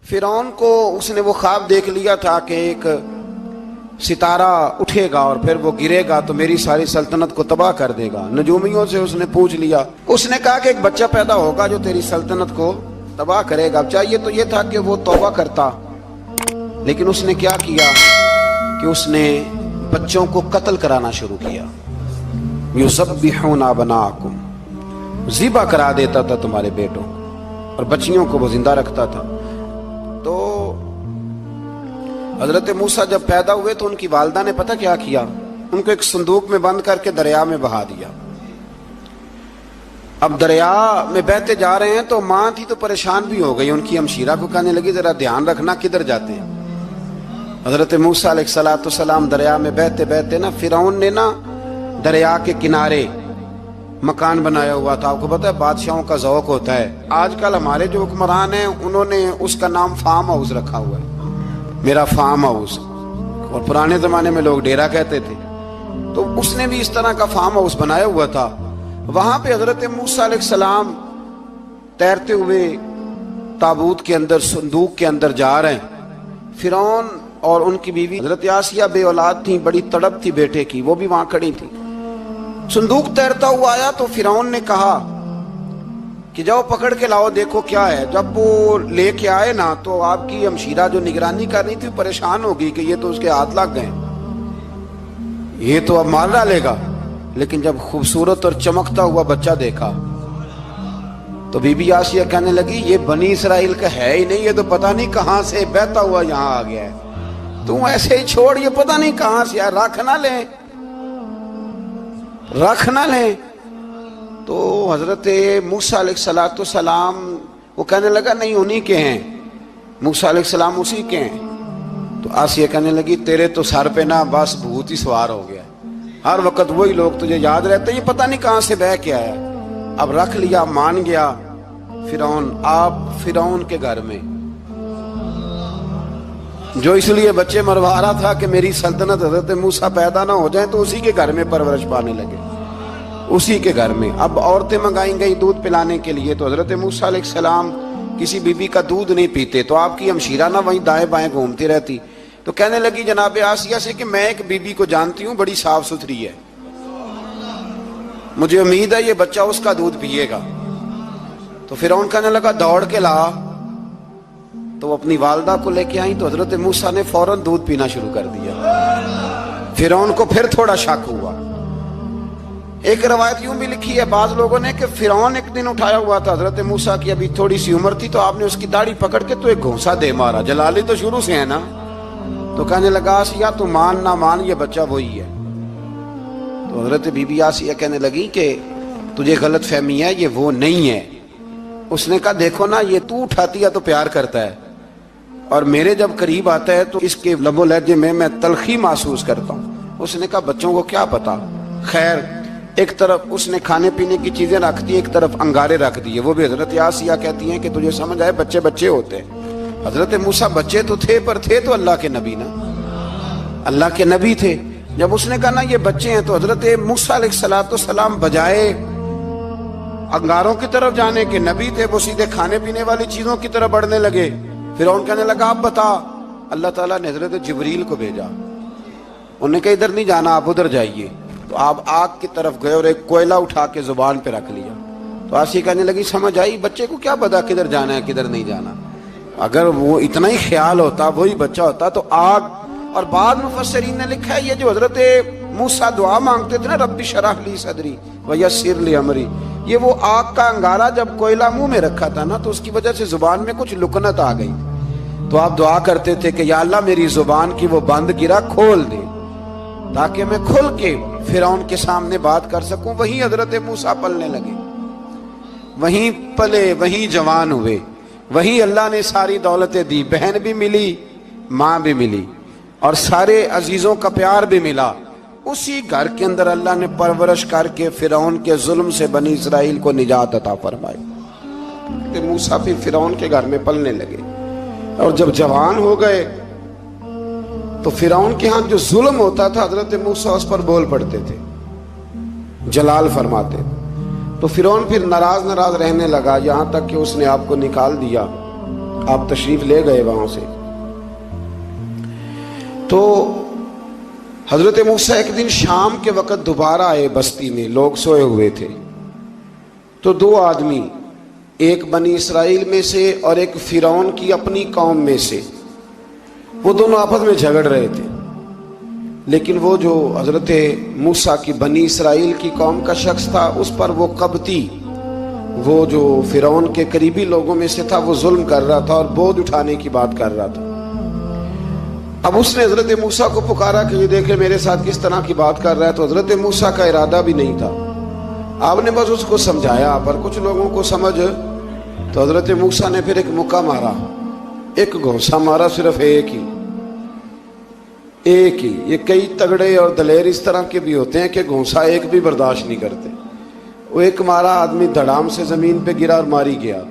فرعون کو اس نے وہ خواب دیکھ لیا تھا کہ ایک ستارہ اٹھے گا اور پھر وہ گرے گا تو میری ساری سلطنت کو تباہ کر دے گا۔ نجومیوں سے اس نے پوچھ لیا، اس نے کہا کہ ایک بچہ پیدا ہوگا جو تیری سلطنت کو تباہ کرے گا۔ چاہیے تو یہ تھا کہ وہ توبہ کرتا، لیکن اس نے کیا کیا کہ اس نے بچوں کو قتل کرانا شروع کیا۔ یذبحون ابناءکم، ذبح کرا دیتا تھا تمہارے بیٹوں کو، اور بچیوں کو وہ زندہ رکھتا تھا۔ تو حضرت موسیٰ جب پیدا ہوئے تو ان کی والدہ نے پتہ کیا کیا، ان کو ایک صندوق میں بند کر کے دریا میں بہا دیا۔ اب دریا میں بہتے جا رہے ہیں تو ماں تھی تو پریشان بھی ہو گئی، ان کی ہمشیرہ کو کہنے لگی ذرا دھیان رکھنا کدھر جاتے ہیں۔ حضرت موسیٰ علیہ السلام دریا میں بہتے بہتے نا، فرعون نے نا دریا کے کنارے مکان بنایا ہوا تھا۔ آپ کو پتہ ہے بادشاہوں کا ذوق ہوتا ہے، آج کل ہمارے جو حکمران ہیں انہوں نے اس کا نام فارم ہاؤس رکھا ہوا ہے، میرا فارم ہاؤس، اور پرانے زمانے میں لوگ ڈیرا کہتے تھے۔ تو اس نے بھی اس طرح کا فارم ہاؤس بنایا ہوا تھا۔ وہاں پہ حضرت موسیٰ علیہ السلام تیرتے ہوئے تابوت کے اندر، صندوق کے اندر جا رہے ہیں۔ فرعون اور ان کی بیوی حضرت آسیہ بے اولاد تھیں، بڑی تڑپ تھی بیٹے کی، وہ بھی وہاں کھڑی تھی۔ صندوق تیرتا ہوا آیا تو فرعون نے کہا کہ جاؤ پکڑ کے لاؤ دیکھو کیا ہے۔ جب وہ لے کے آئے نا تو آپ کی ہمشیرہ جو نگرانی کر رہی تھی پریشان ہو گئی کہ یہ تو اس کے ہاتھ لگ گئے، یہ تو اب مار ڈالے گا۔ لیکن جب خوبصورت اور چمکتا ہوا بچہ دیکھا تو بی بی آسیہ کہنے لگی یہ بنی اسرائیل کا ہے ہی نہیں، یہ تو پتہ نہیں کہاں سے بہتا ہوا یہاں آ گیا ہے، تو ایسے ہی چھوڑ، یہ پتہ نہیں کہاں سے ہے، رکھ نہ لیں، رکھ نہ لیں۔ تو حضرت موسیٰ علیہ السلام وہ کہنے لگا نہیں انہی کے ہیں، موسیٰ علیہ السلام اسی کے ہیں۔ تو آسیہ کہنے لگی تیرے تو سر پہ نا بس بھوت ہی سوار ہو گیا، ہر وقت وہی لوگ تجھے یاد رہتے، یہ پتہ نہیں کہاں سے بہ کے آیا۔ اب رکھ لیا، مان گیا فرعون۔ آپ فرعون کے گھر میں جو اس لیے بچے مروا رہا تھا کہ میری سلطنت حضرت موسیٰ پیدا نہ ہو جائیں، تو اسی کے گھر میں پرورش پانے لگے، اسی کے گھر میں۔ اب عورتیں منگائیں گئی دودھ پلانے کے لیے، تو حضرت موسیٰ علیہ السلام کسی بی بی کا دودھ نہیں پیتے، تو آپ کی ہمشیرہ نہ وہیں دائیں بائیں گھومتی رہتی۔ تو کہنے لگی جناب آسیہ سے کہ میں ایک بی بی کو جانتی ہوں، بڑی صاف ستھری ہے، مجھے امید ہے یہ بچہ اس کا دودھ پیے گا۔ تو فرعون کہنے لگا دوڑ کے لا، تو وہ اپنی والدہ کو لے کے آئیں تو حضرت موسیٰ نے فوراً دودھ پینا شروع کر دیا۔ فرعون کو پھر تھوڑا شک ہوا۔ ایک روایت یوں بھی لکھی ہے بعض لوگوں نے کہ فرعون ایک دن اٹھایا ہوا تھا حضرت موسیٰ کی ابھی تھوڑی سی عمر تھی، تو آپ نے اس کی داڑھی پکڑ کے تو ایک گھونسا دے مارا، جلالی تو شروع سے ہے نا۔ تو کہنے لگا آسیہ تو مان نہ مان یہ بچہ وہی ہے۔ تو حضرت بی بی آسیہ کہنے لگی کہ تجھے غلط فہمی ہے، یہ وہ نہیں ہے۔ اس نے کہا دیکھو نا یہ تو اٹھاتی ہے تو پیار کرتا ہے، اور میرے جب قریب آتا ہے تو اس کے لب و لہجے میں تلخی محسوس کرتا ہوں۔ اس نے کہا بچوں کو کیا پتا۔ خیر ایک طرف اس نے کھانے پینے کی چیزیں رکھ دی، ایک طرف انگارے رکھ دیے، وہ بھی حضرت آسیہ کہتی ہیں کہ تجھے سمجھ آئے بچے بچے ہوتے ہیں۔ حضرت موسیٰ بچے تو تھے پر تھے تو اللہ کے نبی نا، اللہ کے نبی تھے۔ جب اس نے کہا نا یہ بچے ہیں، تو حضرت موسیٰ علیہ السلام بجائے انگاروں کی طرف جانے کے، نبی تھے وہ سیدھے کھانے پینے والی چیزوں کی طرف بڑھنے لگے۔ فرعون کہنے لگا اب بتا۔ اللہ تعالیٰ نے حضرت جبریل کو بھیجا، انہوں نے کہا ادھر نہیں جانا آپ ادھر جائیے۔ تو آپ آگ کی طرف گئے اور ایک کوئلہ اٹھا کے زبان پہ رکھ لیا۔ تو آسیہ کہنے لگی سمجھ آئی، بچے کو کیا پتا کدھر جانا ہے کدھر نہیں جانا، اگر وہ اتنا ہی خیال ہوتا وہی بچہ ہوتا تو آگ۔ اور بعض مفسرین نے لکھا ہے یہ جو حضرت موسیٰ دعا مانگتے تھے نا رب اشرح لی صدری ویسر لی امری، یہ وہ آگ کا انگارہ جب کوئلہ منہ میں رکھا تھا نا تو اس کی وجہ سے زبان میں کچھ لکنت آ گئی، تو آپ دعا کرتے تھے کہ یا اللہ میری زبان کی وہ بند گرا کھول دے تاکہ میں کھل کے فرعون کے سامنے بات کر سکوں۔ وہیں حضرت موسیٰ پلنے لگے، وہیں پلے، وہیں جوان ہوئے، وہیں اللہ نے ساری دولتیں دی، بہن بھی ملی، ماں بھی ملی، اور سارے عزیزوں کا پیار بھی ملا۔ اسی گھر کے اندر اللہ نے پرورش کر کے فرعون کے ظلم سے بنی اسرائیل کو نجات عطا فرمائی۔ موسیٰ بھی فرعون کے گھر میں پلنے لگے، اور جب جوان ہو گئے تو فرعون کے ہاں جو ظلم ہوتا تھا حضرت موسیٰ اس پر بول پڑتے تھے، جلال فرماتے۔ تو فرعون پھر ناراض رہنے لگا، یہاں تک کہ اس نے آپ کو نکال دیا آپ تشریف لے گئے وہاں سے. تو حضرت موسیٰ ایک دن شام کے وقت دوبارہ آئے بستی میں، لوگ سوئے ہوئے تھے. تو دو آدمی، ایک بنی اسرائیل میں سے اور ایک فرعون کی اپنی قوم میں سے، وہ دونوں آپس میں جھگڑ رہے تھے. لیکن وہ جو حضرت موسیٰ کی بنی اسرائیل کی قوم کا شخص تھا، اس پر وہ قبطی، وہ جو فرعون کے قریبی لوگوں میں سے تھا، وہ ظلم کر رہا تھا اور بودھ اٹھانے کی بات کر رہا تھا. اب اس نے حضرت موسیٰ کو پکارا کہ یہ دیکھے میرے ساتھ کس طرح کی بات کر رہا ہے. تو حضرت موسیٰ کا ارادہ بھی نہیں تھا، آپ نے بس اس کو سمجھایا. پر کچھ لوگوں کو سمجھ، تو حضرت موسیٰ نے پھر ایک مکہ مارا، ایک گھونسا مارا، صرف ایک ہی. یہ کئی تگڑے اور دلیر اس طرح کے بھی ہوتے ہیں کہ گھونسا ایک بھی برداشت نہیں کرتے. وہ ایک مارا، آدمی دھڑام سے زمین پہ گرا اور ماری گیا.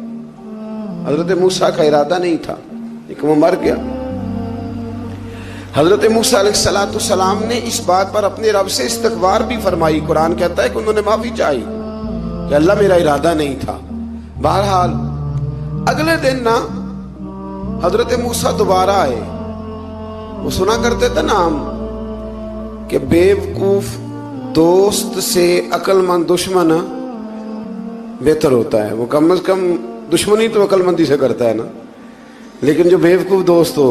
حضرت موسیٰ کا ارادہ نہیں تھا لیکن وہ مر گیا. حضرت موسیٰ علیہ السلام نے اس بات پر اپنے رب سے استغفار بھی فرمائی. قرآن کہتا ہے کہ انہوں نے معافی چاہی کہ اللہ میرا ارادہ نہیں تھا. بہرحال اگلے دن نا حضرت موسیٰ دوبارہ آئے. وہ سنا کرتے تھے نا ہم کہ بیوقوف دوست سے عقل مند دشمن بہتر ہوتا ہے. وہ کم از کم دشمنی تو عقل مندی سے کرتا ہے نا، لیکن جو بیوقوف دوست ہو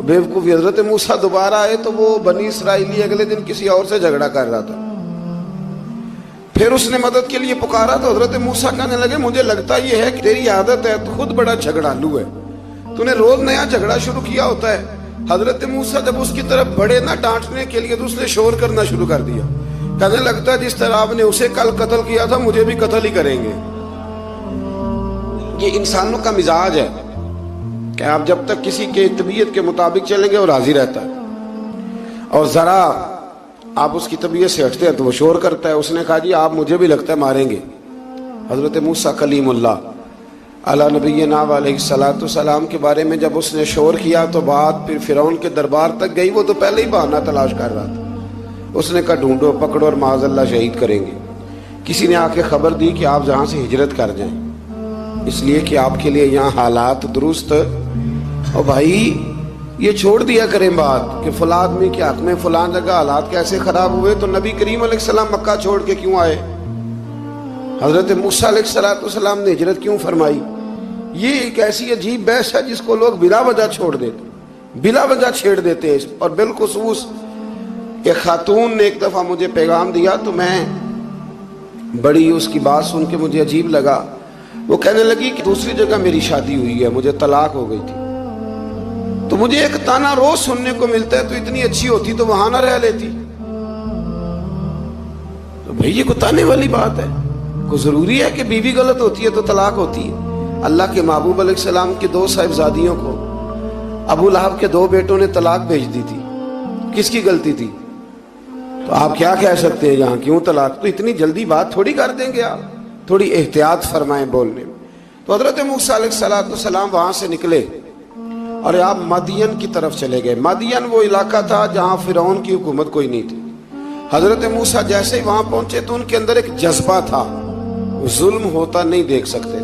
بیوقوفی. حضرت موسیٰ دوبارہ آئے تو وہ بنی اسرائیلی اگلے دن کسی اور سے جھگڑا کر رہا تھا. پھر اس نے مدد کے لیے پکارا تو حضرت موسیٰ کہنے لگے مجھے لگتا یہ ہے کہ تیری عادت ہے، تو خود بڑا جھگڑالو ہے، تو نے روز نیا جھگڑا شروع کیا ہوتا ہے. حضرت موسیٰ جب اس کی طرف بڑھے نہ ڈانٹنے کے لیے تو اس نے شور کرنا شروع کر دیا. کہنے لگتا ہے جس طرح آپ نے اسے کل قتل کیا تھا مجھے بھی قتل ہی کریں گے. یہ انسانوں کا مزاج ہے کہ آپ جب تک کسی کے طبیعت کے مطابق چلیں گے وہ راضی رہتا ہے، اور ذرا آپ اس کی طبیعت سے ہٹتے ہیں تو وہ شور کرتا ہے. اس نے کہا جی آپ مجھے بھی لگتا ہے ماریں گے. حضرت موسیٰ کلیم اللہ علی نبینا علیہ السلام کے بارے میں جب اس نے شور کیا تو بات پھر فرعون کے دربار تک گئی. وہ تو پہلے ہی بہانہ تلاش کر رہا تھا. اس نے کہا ڈھونڈو پکڑو اور معاذ اللہ شہید کریں گے. کسی نے آ کے خبر دی کہ آپ جہاں سے ہجرت کر جائیں، اس لیے کہ آپ کے لیے یہاں حالات درست. اور بھائی یہ چھوڑ دیا کریں بات کہ فلاں آدمی کے حق میں فلاں جگہ حالات کیسے خراب ہوئے. تو نبی کریم علیہ السلام مکہ چھوڑ کے کیوں آئے؟ حضرت موسیٰ علیہ السلام نے ہجرت کیوں فرمائی؟ یہ ایک ایسی عجیب بحث ہے جس کو لوگ بلا وجہ چھوڑ دیتے، بلا وجہ چھیڑ دیتے ہیں. اور بالخصوص ایک خاتون نے ایک دفعہ مجھے پیغام دیا تو میں بڑی اس کی بات سن کے مجھے عجیب لگا. وہ کہنے لگی کہ دوسری جگہ میری شادی ہوئی ہے، مجھے طلاق ہو گئی تھی، تو مجھے ایک تانا روز سننے کو ملتا ہے تو اتنی اچھی ہوتی تو وہاں نہ رہ لیتی. تو بھئی یہ کوئی تانے والی بات ہے؟ کوئی ضروری ہے کہ بیوی غلط ہوتی ہے تو طلاق ہوتی ہے؟ اللہ کے محبوب علیہ السلام کی دو صاحبزادیوں کو ابو لہب کے دو بیٹوں نے طلاق بھیج دی تھی. کس کی غلطی تھی؟ تو آپ کیا کہہ سکتے ہیں یہاں کیوں طلاق؟ تو اتنی جلدی بات تھوڑی کر دیں گے آپ، تھوڑی احتیاط فرمائیں بولنے میں. تو حضرت موسیٰ علیہ السلام وہاں سے نکلے اور آپ مدین کی طرف چلے گئے. مدین وہ علاقہ تھا جہاں فرعون کی حکومت کوئی نہیں تھی. حضرت موسیٰ جیسے ہی وہاں پہنچے تو ان کے اندر ایک جذبہ تھا، ظلم ہوتا نہیں دیکھ سکتے.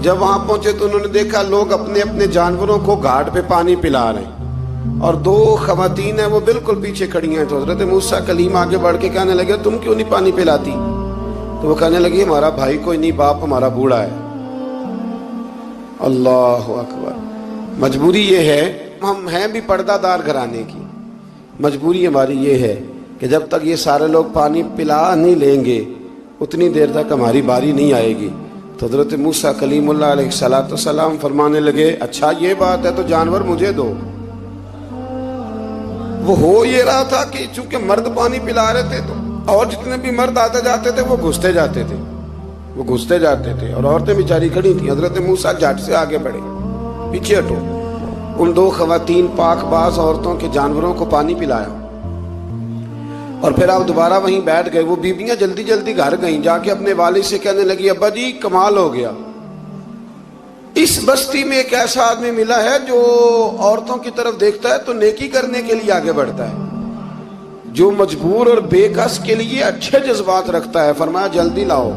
جب وہاں پہنچے تو انہوں نے دیکھا لوگ اپنے اپنے جانوروں کو گھاٹ پہ پانی پلا رہے ہیں اور دو خواتین ہیں وہ بالکل پیچھے کھڑی ہیں. تو حضرت موسیٰ کلیم آگے بڑھ کے کہنے لگے تم کیوں نہیں پانی پلاتی؟ تو وہ کہنے لگی ہمارا بھائی کوئی نہیں، باپ ہمارا بوڑھا ہے. اللہ اکبر. مجبوری یہ ہے، ہم ہیں بھی پردہ دار گھرانے کی، مجبوری ہماری یہ ہے کہ جب تک یہ سارے لوگ پانی پلا نہیں لیں گے اتنی دیر تک ہماری باری نہیں آئے گی. تو حضرت موسیٰ کلیم اللہ علیہ السلام فرمانے لگے اچھا یہ بات ہے تو جانور مجھے دو. وہ ہو یہ رہا تھا کہ چونکہ مرد پانی پلا رہے تھے تو اور جتنے بھی مرد آتے جاتے تھے وہ گھستے جاتے تھے اور عورتیں بیچاری کھڑی تھیں. حضرت موسیٰ جھٹ سے آگے بڑھے، پیچھے ہٹو. ان دو خواتین پاک باز عورتوں کے جانوروں کو پانی پلایا اور پھر آپ دوبارہ وہیں بیٹھ گئے. وہ بیویاں جلدی جلدی گھر گئیں، جا کے اپنے والد سے کہنے لگی ابا جی کمال ہو گیا، اس بستی میں ایک ایسا آدمی ملا ہے جو عورتوں کی طرف دیکھتا ہے تو نیکی کرنے کے لیے آگے بڑھتا ہے، جو مجبور اور بے کس کے لیے اچھے جذبات رکھتا ہے. فرمایا جلدی لاؤ،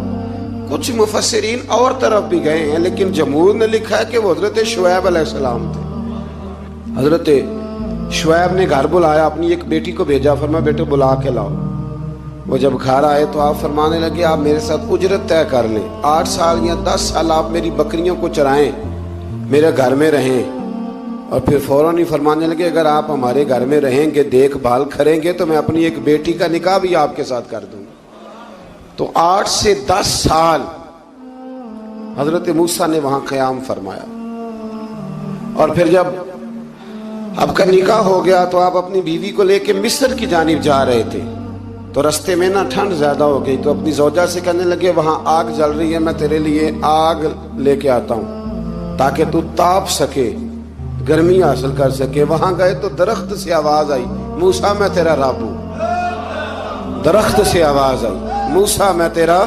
کچھ مفسرین اور طرف بھی گئے ہیں، لیکن جمہور نے لکھا ہے کہ وہ حضرت شعیب علیہ السلام تھے۔ حضرت شعیب نے گھر بلایا، اپنی ایک بیٹی کو بھیجا، فرمایا بیٹے بلا کے لاؤ۔ وہ جب گھر آئے تو آپ فرمانے لگے آپ میرے ساتھ اجرت طے کر لیں، 8 سال یا 10 سال آپ میری بکریوں کو چرائیں، میرے گھر میں رہیں۔ اور پھر فوراً ہی فرمانے لگے اگر آپ ہمارے گھر میں رہیں گے، دیکھ بھال کریں گے، تو میں اپنی ایک بیٹی کا نکاح بھی آپ کے ساتھ کر دوں گا۔ تو 8 سے 10 سال حضرت موسیٰ نے وہاں قیام فرمایا۔ اور پھر جب آپ کا نکاح ہو گیا تو آپ اپنی بیوی کو لے کے مصر کی جانب جا رہے تھے، تو رستے میں نا ٹھنڈ زیادہ ہو گئی، تو اپنی زوجہ سے کہنے لگے وہاں آگ جل رہی ہے، میں تیرے لیے آگ لے کے آتا ہوں تاکہ تو تاپ سکے، گرمی حاصل کر سکے۔ وہاں گئے تو درخت سے آواز آئی موسیٰ میں تیرا رب ہوں۔ درخت سے آواز آئی موسیٰ میں تیرا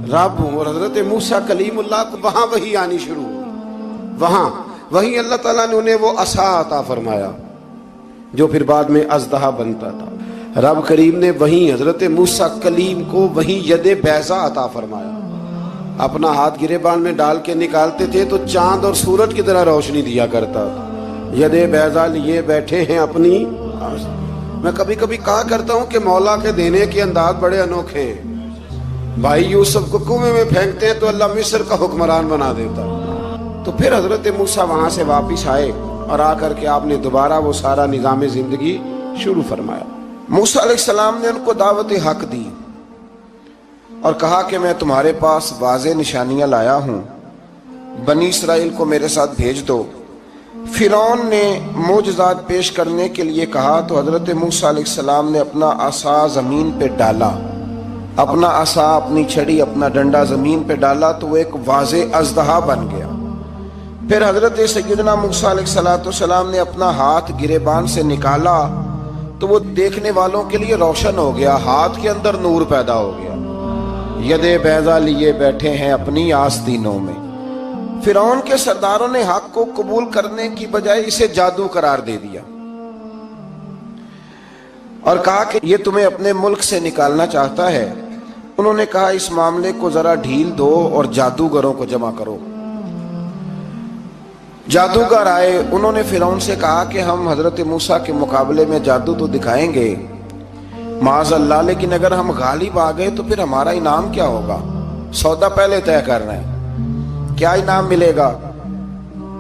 رب ہوں۔ اور حضرت موسیٰ کلیم اللہ کو وہاں وحی آنی شروع ہوئی، وہاں وہی اللہ تعالیٰ نے انہیں وہ عصا عطا فرمایا جو پھر بعد میں اژدہا بنتا تھا۔ رب کریم نے وہیں حضرت موسیٰ کلیم کو وہیں ید بیضا عطا فرمایا۔ اپنا ہاتھ گریبان میں ڈال کے نکالتے تھے تو چاند اور سورج کی طرح روشنی دیا کرتا تھا۔ ید بیضا لیے بیٹھے ہیں اپنی۔ میں کبھی کبھی کہا کرتا ہوں کہ مولا کے دینے کے انداز بڑے انوکھے ہیں۔ بھائی یوسف کو کنویں میں پھینکتے ہیں تو اللہ مصر کا حکمران بنا دیتا۔ تو پھر حضرت موسیٰ وہاں سے واپس آئے اور آ کر کے آپ نے دوبارہ وہ سارا نظام زندگی شروع فرمایا۔ موسیٰ علیہ السلام نے ان کو دعوت حق دی اور کہا کہ میں تمہارے پاس واضح نشانیاں لایا ہوں، بنی اسرائیل کو میرے ساتھ بھیج دو۔ فرعون نے معجزات پیش کرنے کے لیے کہا تو حضرت موسیٰ علیہ السلام نے اپنا عصا زمین پہ ڈالا، اپنا عصا، اپنی چھڑی، اپنا ڈنڈا زمین پہ ڈالا تو وہ ایک واضح اژدہا بن گیا۔ پھر حضرت سیدنا موسیٰ علیہ السلام نے اپنا ہاتھ گریبان سے نکالا تو وہ دیکھنے والوں کے لیے روشن ہو گیا، ہاتھ کے اندر نور پیدا ہو گیا۔ ید بیضا لیے بیٹھے ہیں اپنی آستینوں میں۔ فرعون کے سرداروں نے حق کو قبول کرنے کی بجائے اسے جادو قرار دے دیا اور کہا کہ یہ تمہیں اپنے ملک سے نکالنا چاہتا ہے۔ انہوں نے کہا اس معاملے کو ذرا ڈھیل دو اور جادوگروں کو جمع کرو۔ جادوگر آئے، انہوں نے فرعون سے کہا کہ ہم حضرت موسیٰ کے مقابلے میں جادو تو دکھائیں گے معاذ اللہ، لیکن اگر ہم غالب آ گئے تو پھر ہمارا انعام کیا ہوگا؟ سودا پہلے طے کر رہے ہیں، کیا انعام ملے گا؟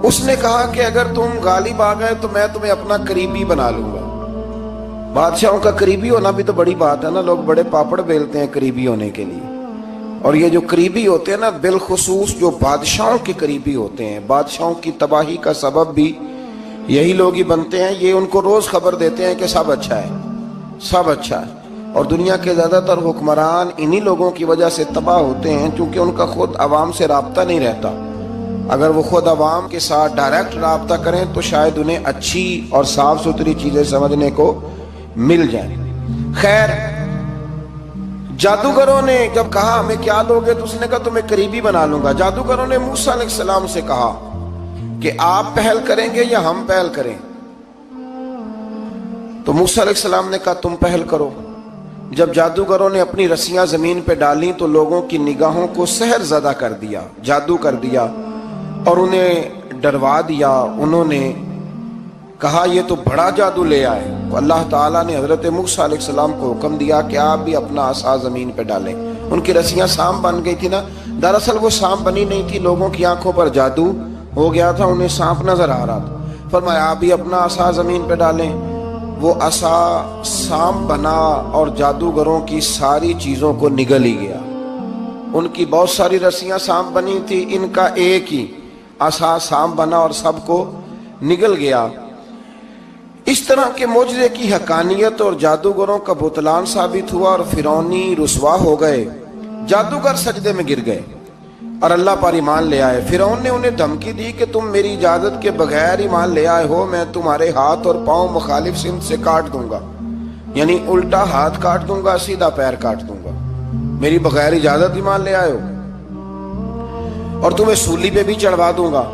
اس نے کہا کہ اگر تم غالب آ گئے تو میں تمہیں اپنا قریبی بنا لوں گا۔ بادشاہوں کا قریبی ہونا بھی تو بڑی بات ہے نا، لوگ بڑے پاپڑ بیلتے ہیں قریبی ہونے کے لیے، اور یہ جو قریبی ہوتے ہیں نا، بالخصوص جو بادشاہوں کے قریبی ہوتے ہیں، بادشاہوں کی تباہی کا سبب بھی یہی لوگ ہی بنتے ہیں۔ یہ ان کو روز خبر دیتے ہیں کہ سب اچھا ہے، سب اچھا ہے، اور دنیا کے زیادہ تر حکمران انہی لوگوں کی وجہ سے تباہ ہوتے ہیں چونکہ ان کا خود عوام سے رابطہ نہیں رہتا۔ اگر وہ خود عوام کے ساتھ ڈائریکٹ رابطہ کریں تو شاید انہیں اچھی اور صاف ستھری چیزیں سمجھنے کو مل جائیں۔ خیر، جادوگروں نے جب کہا ہمیں کیا دو گے تو اس نے کہا تمہیں قریبی بنا لوں گا۔ جادوگروں نے موسیٰ علیہ السلام سے کہا کہ آپ پہل کریں گے یا ہم پہل کریں؟ تو موسیٰ علیہ السلام نے کہا تم پہل کرو۔ جب جادوگروں نے اپنی رسیاں زمین پہ ڈالیں تو لوگوں کی نگاہوں کو سحر زدہ کر دیا، جادو کر دیا اور انہیں ڈروا دیا۔ انہوں نے کہا یہ تو بڑا جادو لے آئے۔ تو اللہ تعالیٰ نے حضرت موسیٰ علیہ السلام کو حکم دیا کہ آپ بھی اپنا عصا زمین پہ ڈالیں۔ ان کی رسیاں سام بن گئی تھی نا، دراصل وہ سام بنی نہیں تھی، لوگوں کی آنکھوں پر جادو ہو گیا تھا، انہیں سانپ نظر آ رہا تھا۔ فرمایا آپ بھی اپنا عصا زمین پہ ڈالیں۔ وہ عصا سام بنا اور جادوگروں کی ساری چیزوں کو نگل ہی گیا۔ ان کی بہت ساری رسیاں سام بنی تھی، ان کا ایک ہی عصا سام بنا اور سب کو نگل گیا۔ اس طرح کے معجزے کی حقانیت اور جادوگروں کا بطلان ثابت ہوا اور فرعونی رسوا ہو گئے۔ جادوگر سجدے میں گر گئے اور اللہ پر ایمان لے آئے۔ فرعون نے انہیں دھمکی دی کہ تم میری اجازت کے بغیر ایمان لے آئے ہو، میں تمہارے ہاتھ اور پاؤں مخالف سمت سے کاٹ دوں گا، یعنی الٹا ہاتھ کاٹ دوں گا، سیدھا پیر کاٹ دوں گا، میری بغیر اجازت ایمان لے آئے ہو، اور تمہیں سولی پہ بھی چڑھوا دوں گا۔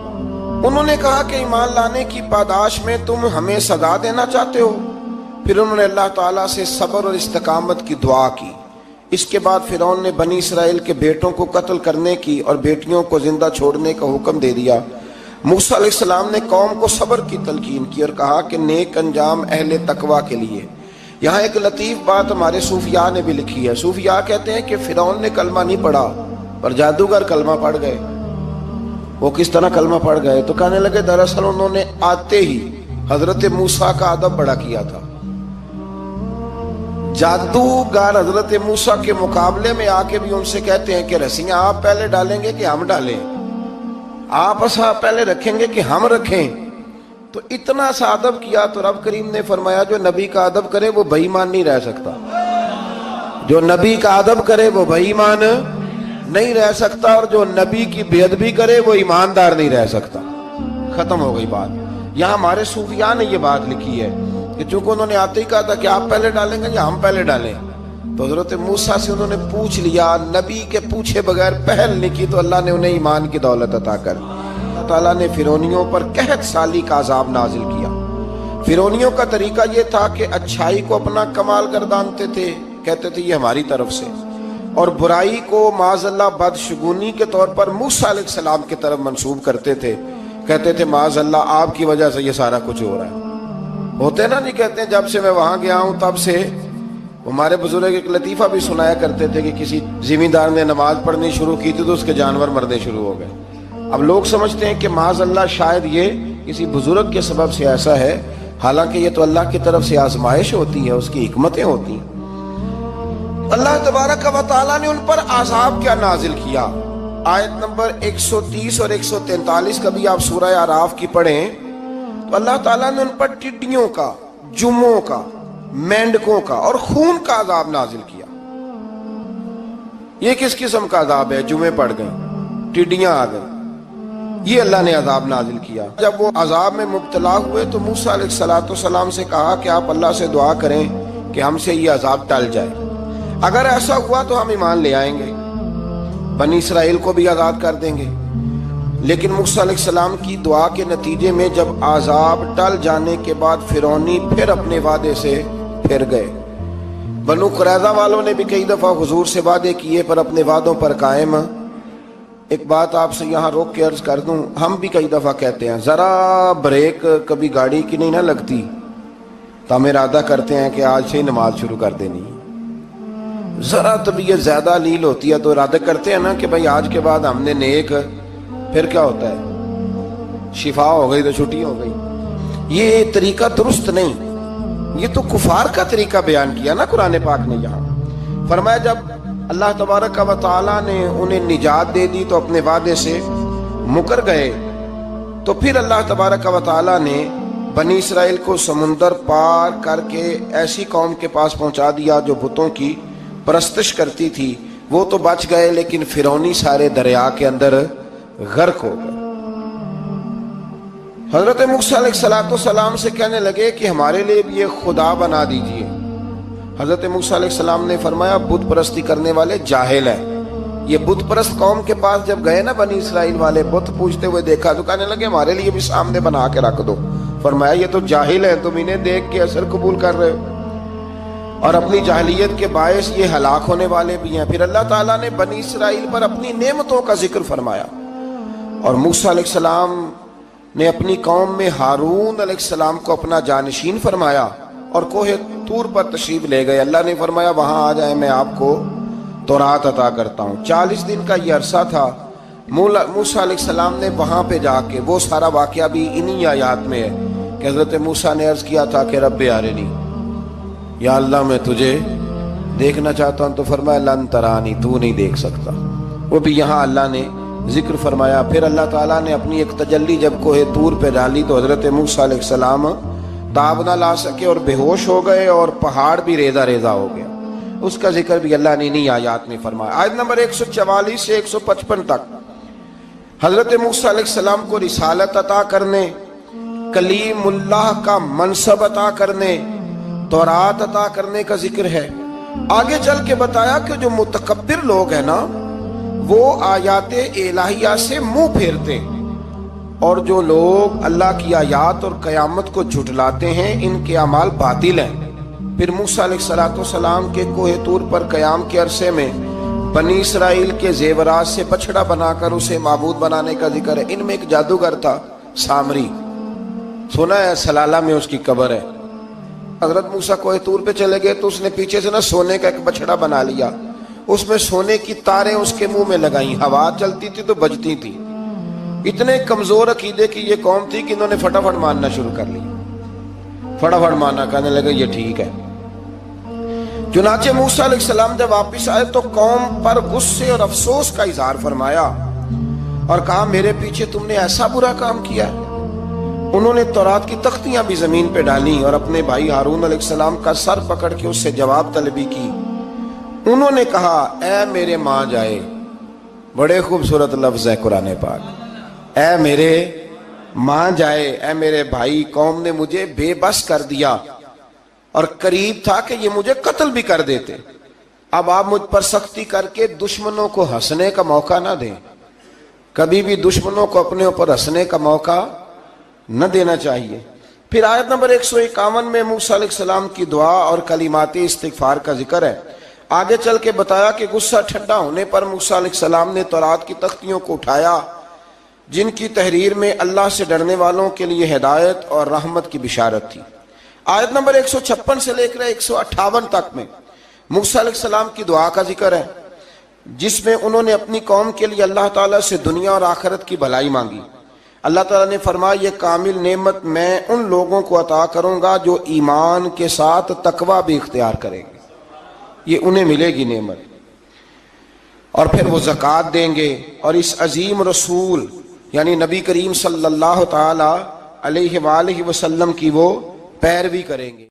انہوں نے کہا کہ ایمان لانے کی پاداش میں تم ہمیں سزا دینا چاہتے ہو؟ پھر انہوں نے اللہ تعالیٰ سے صبر اور استقامت کی دعا کی۔ اس کے بعد فرعون نے بنی اسرائیل کے بیٹوں کو قتل کرنے کی اور بیٹیوں کو زندہ چھوڑنے کا حکم دے دیا۔ موسیٰ علیہ السلام نے قوم کو صبر کی تلقین کی اور کہا کہ نیک انجام اہل تقوی کے لیے۔ یہاں ایک لطیف بات ہمارے صوفیاء نے بھی لکھی ہے۔ صوفیاء کہتے ہیں کہ فرعون نے کلمہ نہیں پڑھا پر جادوگر کلمہ پڑھ گئے۔ وہ کس طرح کلمہ پڑھ گئے؟ تو کہنے لگے دراصل انہوں نے آتے ہی حضرت موسیٰ کا ادب بڑا کیا تھا۔ جادوگر حضرت موسیٰ کے مقابلے میں آ کے بھی ان سے کہتے ہیں کہ رسیاں آپ پہلے ڈالیں گے کہ ہم ڈالیں؟ آپ اصحاب پہلے رکھیں گے کہ ہم رکھیں؟ تو اتنا سا ادب کیا تو رب کریم نے فرمایا جو نبی کا ادب کرے وہ بے ایمان نہیں رہ سکتا۔ جو نبی کا ادب کرے وہ بے ایمان نہیں رہ سکتا، اور جو نبی کی بے ادبی کرے وہ ایماندار نہیں رہ سکتا۔ ختم ہو گئی بات۔ یہاں ہمارے صوفیاء نے یہ بات لکھی ہے کہ چونکہ انہوں نے آتے ہی کہا تھا کہ آپ پہلے ڈالیں گے یا ہم پہلے ڈالیں، تو حضرت موسیٰ سے انہوں نے پوچھ لیا، نبی کے پوچھے بغیر پہل نہیں کی تو اللہ نے انہیں ایمان کی دولت عطا کر دی۔ اللہ تعالیٰ نے فرعونیوں پر قحط سالی کا عذاب نازل کیا۔ فرعونیوں کا طریقہ یہ تھا کہ اچھائی کو اپنا کمال گردانتے تھے، کہتے تھے یہ ہماری طرف سے، اور برائی کو معاذ اللہ بدشگونی کے طور پر موسیٰ علیہ السلام کی طرف منسوب کرتے تھے، کہتے تھے معاذ اللہ آپ کی وجہ سے یہ سارا کچھ ہو رہا ہے۔ ہوتے نا نہیں کہتے ہیں جب سے میں وہاں گیا ہوں تب سے۔ ہمارے بزرگ ایک لطیفہ بھی سنایا کرتے تھے کہ کسی زمیندار نے نماز پڑھنی شروع کی تھی تو اس کے جانور مرنے شروع ہو گئے۔ اب لوگ سمجھتے ہیں کہ معاذ اللہ شاید یہ کسی بزرگ کے سبب سے ایسا ہے، حالانکہ یہ تو اللہ کی طرف سے آزمائش ہوتی ہے، اس کی حکمتیں ہوتی ہیں۔ اللہ تبارک و تعالیٰ نے ان پر عذاب کیا نازل کیا؟ آیت نمبر 130 اور 143 کبھی آپ سورہ اعراف کی پڑھیں تو اللہ تعالیٰ نے ان پر ٹڈیوں کا، جموں کا، مینڈکوں کا اور خون کا عذاب نازل کیا۔ یہ کس قسم کا عذاب ہے؟ جمعے پڑ گئے، ٹڈیاں آ گئیں، یہ اللہ نے عذاب نازل کیا۔ جب وہ عذاب میں مبتلا ہوئے تو موسیٰ علیہ السلام سے کہا کہ آپ اللہ سے دعا کریں کہ ہم سے یہ عذاب ٹل جائے، اگر ایسا ہوا تو ہم ایمان لے آئیں گے، بنی اسرائیل کو بھی آزاد کر دیں گے۔ لیکن موسیٰ علیہ السلام کی دعا کے نتیجے میں جب عذاب ٹل جانے کے بعد فرعونی پھر اپنے وعدے سے پھر گئے۔ بنو قریظہ والوں نے بھی کئی دفعہ حضور سے وعدے کیے پر اپنے وعدوں پر قائم۔ ایک بات آپ سے یہاں روک کے عرض کر دوں، ہم بھی کئی دفعہ کہتے ہیں ذرا بریک کبھی گاڑی کی نہیں نہ لگتی تو ہم ارادہ کرتے ہیں کہ آج سے ہی نماز شروع کر دینی، ذرا طبیعت زیادہ لیل ہوتی ہے تو ارادہ کرتے ہیں نا کہ بھائی آج کے بعد ہم نے نیک، پھر کیا ہوتا ہے شفا ہو گئی تو چھٹی ہو گئی۔ یہ طریقہ درست نہیں، یہ تو کفار کا طریقہ بیان کیا نا قرآن پاک نے۔ یہاں فرمایا جب اللہ تبارک و تعالیٰ نے انہیں نجات دے دی تو اپنے وعدے سے مکر گئے، تو پھر اللہ تبارک و تعالیٰ نے بنی اسرائیل کو سمندر پار کر کے ایسی قوم کے پاس پہنچا دیا جو بتوں کی پرستش کرتی تھی۔ وہ تو بچ گئے لیکن فرعونی سارے دریا کے اندر غرق ہو گئے۔ حضرت موسیٰ علیہ السلام سے کہنے لگے کہ ہمارے لیے بھی یہ خدا بنا دیجئے۔ حضرت موسیٰ علیہ السلام نے فرمایا بت پرستی کرنے والے جاہل ہیں۔ یہ بت پرست قوم کے پاس جب گئے نا بنی اسرائیل والے، بت پوجتے ہوئے دیکھا تو کہنے لگے ہمارے لیے بھی سامنے بنا کے رکھ دو۔ فرمایا یہ تو جاہل ہیں، تم انہیں دیکھ کے اثر قبول کر رہے ہو، اور اپنی جاہلیت کے باعث یہ ہلاک ہونے والے بھی ہیں۔ پھر اللہ تعالیٰ نے بنی اسرائیل پر اپنی نعمتوں کا ذکر فرمایا، اور موسیٰ علیہ السلام نے اپنی قوم میں ہارون علیہ السلام کو اپنا جانشین فرمایا اور کوہ طور پر تشریف لے گئے۔ اللہ نے فرمایا وہاں آ جائیں، میں آپ کو تورات عطا کرتا ہوں۔ 40 دن کا یہ عرصہ تھا۔ موسیٰ علیہ السلام نے وہاں پہ جا کے، وہ سارا واقعہ بھی انہی آیات میں ہے کہ حضرت موسیٰ نے عرض کیا تھا کہ رب ارنی، یا اللہ میں تجھے دیکھنا چاہتا ہوں، تو فرمایا لن ترانی، تو نہیں دیکھ سکتا۔ وہ بھی یہاں اللہ نے ذکر فرمایا۔ پھر اللہ تعالیٰ نے اپنی ایک تجلی جب کوہ طور پہ ڈالی تو حضرت موسیٰ علیہ السلام تاب نہ لا سکے اور بے ہوش ہو گئے، اور پہاڑ بھی ریزہ ریزہ ہو گیا۔ اس کا ذکر بھی اللہ نے انہی آیات میں فرمایا۔ آیت نمبر 144 سے 155 تک حضرت موسیٰ علیہ السلام کو رسالت عطا کرنے، کلیم اللہ کا منصب عطا کرنے، تورات عطا کرنے کا ذکر ہے۔ آگے چل کے بتایا کہ جو متکبر لوگ ہیں نا وہ آیات الہیہ سے منہ پھیرتے، اور جو لوگ اللہ کی آیات اور قیامت کو جھٹلاتے ہیں ان کے اعمال باطل ہیں۔ پھر موسیٰ علیہ السلام کے کوہ طور پر قیام کے عرصے میں بنی اسرائیل کے زیورات سے بچڑا بنا کر اسے معبود بنانے کا ذکر ہے۔ ان میں ایک جادوگر تھا سامری، سنا ہے سلالہ میں اس کی قبر ہے۔ حضرت موسیٰ کوہ طور پہ چلے گئے تو اس نے پیچھے سے سونے کا ایک بچڑا بنا لیا، اس میں سونے کی تاریں اس کے منہ میں لگائیں، ہوا چلتی تھی تو بجتی تھی۔ اتنے کمزور عقیدے کی یہ قوم تھی کہ انہوں نے فٹافٹ ماننا شروع کر لی، فٹافٹ ماننا، کہنے لگے یہ ٹھیک ہے۔ چنانچہ موسیٰ علیہ السلام جب واپس آئے تو قوم پر غصے اور افسوس کا اظہار فرمایا اور کہا میرے پیچھے تم نے ایسا برا کام کیا ہے۔ انہوں نے تورات کی تختیاں بھی زمین پہ ڈالی اور اپنے بھائی ہارون علیہ السلام کا سر پکڑ کے اس سے جواب طلبی کی۔ انہوں نے کہا اے میرے ماں جائے، بڑے خوبصورت لفظ ہے قرآن پاک، اے میرے ماں جائے، اے میرے بھائی، قوم نے مجھے بے بس کر دیا اور قریب تھا کہ یہ مجھے قتل بھی کر دیتے۔ اب آپ مجھ پر سختی کر کے دشمنوں کو ہنسنے کا موقع نہ دیں، کبھی بھی دشمنوں کو اپنے اوپر ہنسنے کا موقع نہ دینا چاہیے۔ پھر آیت نمبر 151 میں موسیٰ علیہ السلام کی دعا اور کلمات استغفار کا ذکر ہے۔ آگے چل کے بتایا کہ غصہ ٹھنڈا ہونے پر موسیٰ علیہ السلام نے تورات کی تختیوں کو اٹھایا جن کی تحریر میں اللہ سے ڈرنے والوں کے لیے ہدایت اور رحمت کی بشارت تھی۔ آیت نمبر 156 سے لے کر 158 تک میں موسیٰ علیہ السلام کی دعا کا ذکر ہے، جس میں انہوں نے اپنی قوم کے لیے اللہ تعالیٰ سے دنیا اور آخرت کی بھلائی مانگی۔ اللہ تعالیٰ نے فرمایا یہ کامل نعمت میں ان لوگوں کو عطا کروں گا جو ایمان کے ساتھ تقوی بھی اختیار کریں گے، یہ انہیں ملے گی نعمت، اور پھر وہ زکوٰۃ دیں گے اور اس عظیم رسول یعنی نبی کریم صلی اللہ تعالی علیہ وآلہ وسلم کی وہ پیروی کریں گے۔